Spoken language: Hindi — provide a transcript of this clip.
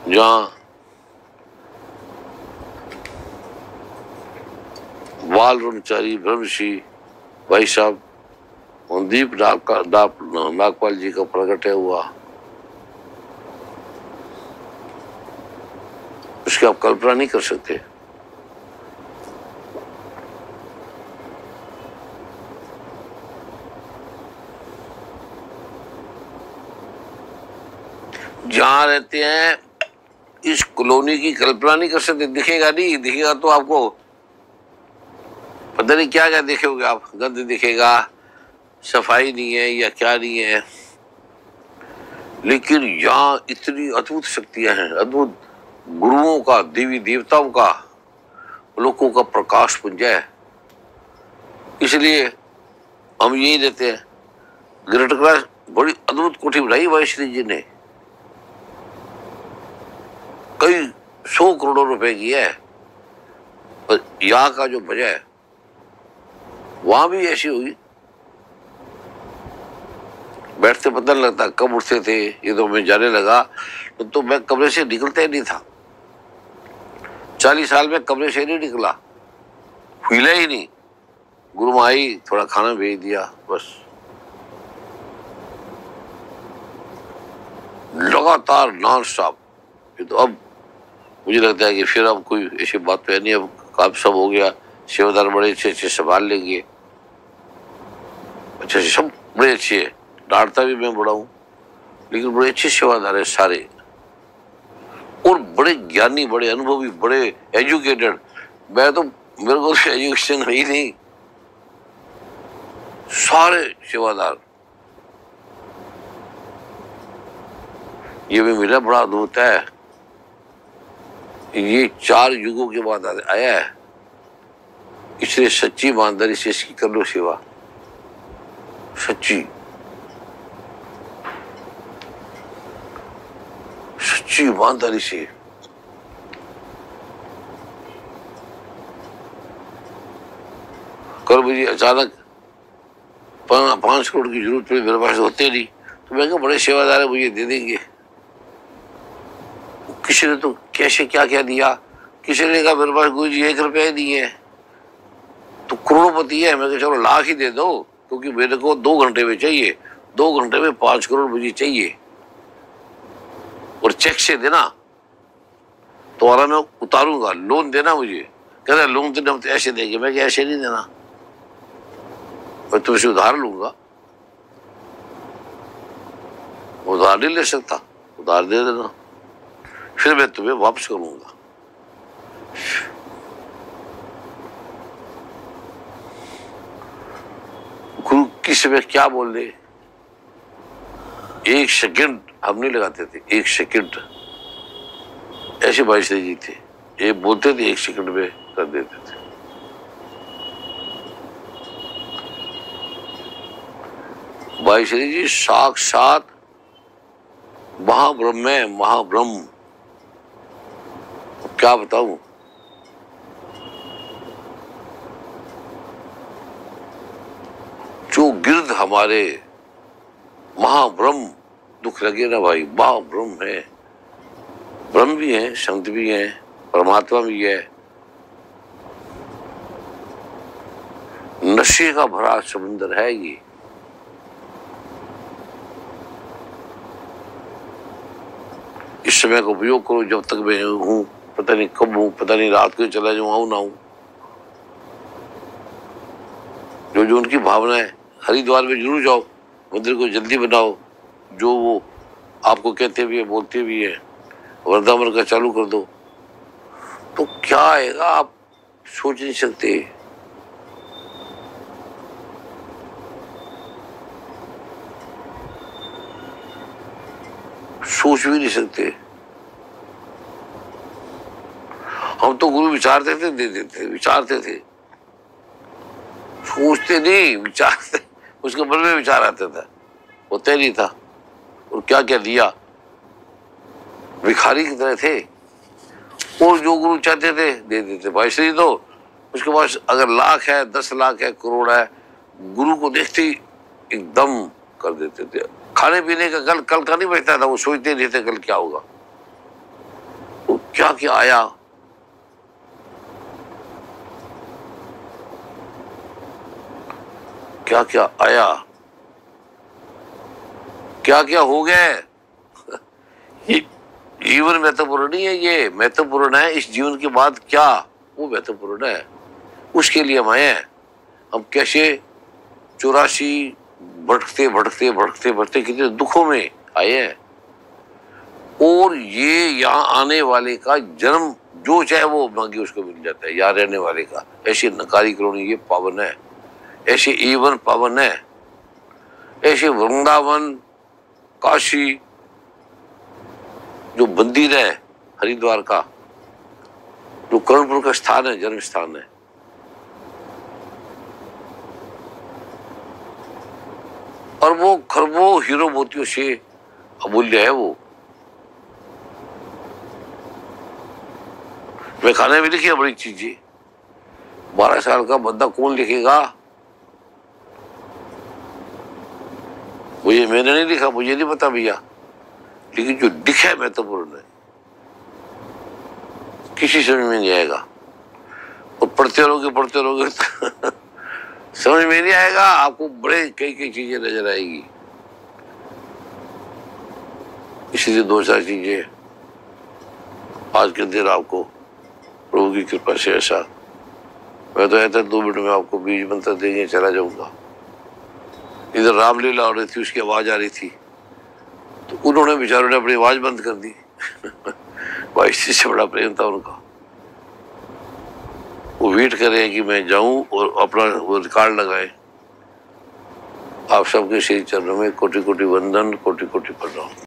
जहाँ बाल ब्रह्मचारी ब्रह्मश्री भाई साहब मनदीप नागपाल जी का प्रकट हुआ, उसकी आप कल्पना नहीं कर सकते। जहां रहते हैं इस कॉलोनी की कल्पना नहीं कर सकते। दिखेगा नहीं, दिखेगा तो आपको पता नहीं क्या क्या दिखेगा, आप गंद दिखेगा, सफाई नहीं है या क्या नहीं है। लेकिन यहाँ इतनी अद्भुत शक्तियां हैं, अद्भुत गुरुओं का, देवी देवताओं का, लोगों का प्रकाश पुंज है। इसलिए हम यही देते हैं। ग्रेटर क्लास बड़ी अद्भुत कोठी बनाई भाई श्री जी ने, कई 100 करोड़ रुपए की है। और यहाँ का जो बजा है वहां भी ऐसी हुई, बैठते पता नहीं लगता कब उठते थे। ये तो मैं जाने लगा तो मैं कमरे से निकलता ही नहीं था। 40 साल में कमरे से नहीं निकला, हिला ही नहीं। गुरु माँ आई, थोड़ा खाना भेज दिया, बस। लगातार नॉन स्टॉप। ये तो अब मुझे लगता है कि फिर अब कोई ऐसी बात तो है नहीं, अब काम सब हो गया। सेवादार बड़े अच्छे अच्छे संभाल लेंगे, अच्छे अच्छे, सब बड़े अच्छे है। डांटता भी मैं बड़ा हूँ, लेकिन बड़े अच्छे सेवादार है सारे, और बड़े ज्ञानी, बड़े अनुभवी, बड़े एजुकेटेड। मैं तो, मेरे को एजुकेशन है ही नहीं। सारे सेवादार, ये भी मेरा बड़ा अद्भुत है। ये 4 युगों के बाद आया है, इसलिए सच्ची ईमानदारी से इसकी कर लो सेवा, सच्ची ईमानदारी से। कल मुझे अचानक 5 करोड़ की जरूरत पड़ी, मेरे पास होते नहीं, तो मैं कहा बड़े सेवादार है, मुझे दे देंगे। किसी ने तो कैसे क्या क्या दिया, किसी ने कहा मेरे पास गुरु जी 1 रुपया ही नहीं है, तो करोड़पति है। मैं कहा चलो लाख ही दे दो, क्योंकि मेरे को 2 घंटे में चाहिए, 2 घंटे में 5 करोड़ मुझे चाहिए, और चेक से देना, तो और मैं उतारूंगा। लोन देना मुझे, कह रहे लोन तो हम तो ऐसे देंगे। मैं क्या ऐसे नहीं देना, मैं तुमसे उधार लूंगा, उधार नहीं ले सकता, उधार दे देना, फिर मैं तुम्हें वापस करूंगा। गुरु किस समय क्या बोल दे, 1 सेकंड हम नहीं लगाते थे। 1 सेकंड ऐसे भाई श्री जी थे, ये बोलते थे 1 सेकंड में कर देते थे। भाई श्री जी साक्षात महाब्रह्म है, महाब्रह्म। क्या बताऊं, जो गिर्द हमारे महाब्रह्म, दुख लगे ना भाई, महाब्रह्म है। ब्रह्म भी है, संत भी है, परमात्मा भी है। नशे का भरा समुंदर है ये। इस समय का उपयोग करो जब तक मैं हूं, पता नहीं कब हूं, पता नहीं रात को चला जाऊं, आऊं ना आऊं। जो जो उनकी भावना है, हरिद्वार में जरूर जाओ, मंदिर को जल्दी बनाओ, जो वो आपको कहते भी है, बोलते भी है। वृंदावन का चालू कर दो, तो क्या आएगा आप सोच नहीं सकते। सोच भी नहीं सकते। हम तो गुरु विचारते थे, दे देते, विचारते थे, सोचते नहीं, विचारते। उसके मन में विचार आता था, होता नहीं था। और क्या क्या दिया, भिखारी की तरह थे, और जो गुरु चाहते थे दे देते। भाई श्री तो उसके पास अगर लाख है, 10 लाख है, करोड़ है, गुरु को देखते ही एकदम कर देते थे। खाने पीने का कल का नहीं बचता था, वो सोचते नहीं थे कल क्या होगा। क्या क्या आया, क्या क्या आया, क्या क्या हो गया। ये जीवन महत्वपूर्ण नहीं है, ये महत्वपूर्ण है इस जीवन के बाद क्या, वो महत्वपूर्ण है। उसके लिए हम आए हैं। हम कैसे 84 भटकते भटकते भटकते भटकते कितने दुखों में आए हैं, और ये यहाँ आने वाले का जन्म जो चाहे वो मांगे उसको मिल जाता है, यहाँ रहने वाले का। ऐसी नकारी करोनी ये पावन है, ऐसे ईवन पावन है, ऐसे वृंदावन काशी जो मंदिर है हरिद्वार का, जो कर्णपुर का स्थान है, जन्म स्थान है। और वो खरबों हीरो मोतियों से अमूल्य है वो। मैं खाने में लिखी है बड़ी चीजें। 12 साल का बंदा कौन लिखेगा, मुझे, मैंने नहीं लिखा, मुझे नहीं पता भैया, लेकिन जो लिखा है महत्वपूर्ण है, किसी समझ में नहीं आएगा। और पढ़ते रहोगे समझ में नहीं आएगा, आपको बड़े कई कई चीजें नजर आएगी। इसलिए 2-4 चीजें आज के दिन आपको प्रभु की कृपा से ऐसा, मैं तो ऐसा 2 मिनट में आपको बीज मंत्र देंगे चला जाऊंगा। इधर रामलीला हो रही थी, उसकी आवाज आ रही थी, तो उन्होंने बेचारों ने अपनी आवाज बंद कर दी। भाई से बड़ा प्रेम था उनका। वो वेट कर रहे हैं कि मैं जाऊं और अपना वो रिकॉर्ड लगाए। आप सबके श्री चरणों में कोटि कोटि वंदन, कोटि कोटि प्रणाम।